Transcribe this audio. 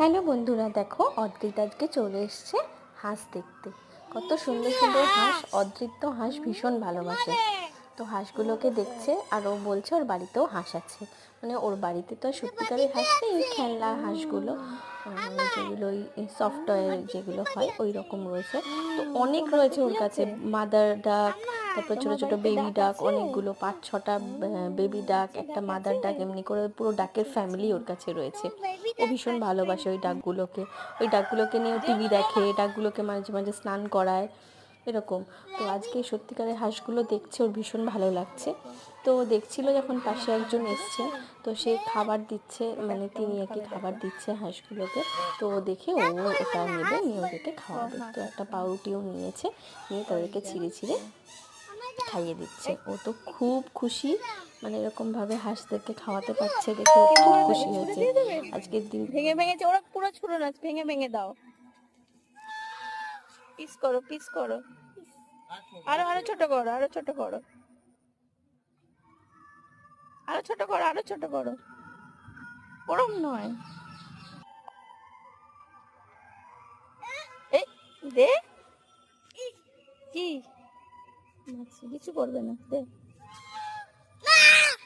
Hello বন্ধুরা, দেখো অদ্রিত আজকে চলে এসছে হাঁস দেখতে। কত সুন্দর সুন্দর হাঁস। অদ্রিত তো হাঁস ভীষণ ভালোবাসে, তো হাঁসগুলোকে দেখছে আর ও বলছে ওর বাড়িতেও হাঁস আছে। মানে ওর বাড়িতে তো সত্যিকারের হাঁস নেই, খেলনা হাঁসগুলো যেগুলো ওই সফটওয়্যার যেগুলো হয় ওই রকম রয়েছে। তো অনেক রয়েছে ওর কাছে, মাদার ডাক, তারপর ছোটো ছোটো বেবি ডাক, অনেকগুলো 5-6টা বেবি ডাক, একটা মাদার ডাক, এমনি করে পুরো ডাকের ফ্যামিলি ওর কাছে রয়েছে। ও ভীষণ ভালোবাসে ওই ডাকগুলোকে নিয়ে টিভি দেখে, ডাকগুলোকে মাঝে মাঝে স্নান করায় এরকম। তো আজকে সত্যিকারের হাঁসগুলো দেখছে, ওর ভীষণ ভালো লাগছে। তো দেখছিল যখন পাশে একজন এসছে, তো সে খাবার দিচ্ছে, মানে তিনি আর কি খাবার দিচ্ছে হাঁসগুলোকে। তো দেখে ও ওটা নেবে, নিয়ে ওদেরকে খাওয়াবে। তো একটা পাউরুটিও নিয়েছে, নিয়ে তাদেরকে ছিঁড়ে ছিঁড়ে খাইয়ে দিচ্ছে। ও তো খুব খুশি, মানে এরকমভাবে হাঁসদেরকে খাওয়াতে পারছে দেখে ও খুব খুশি হয়েছে আজকের দিন। ভেঙে ভেঙে ওরা পুরো ছুড়ো না, ভেঙে ভেঙে দাও, পিস করো পিস করো, আরো আরো ছোট করো, আরো ছোট করো, আরো ছোট করো, আরো ছোট করো, ওরম নয়। এই দে, কি কিছু করবে না, দে।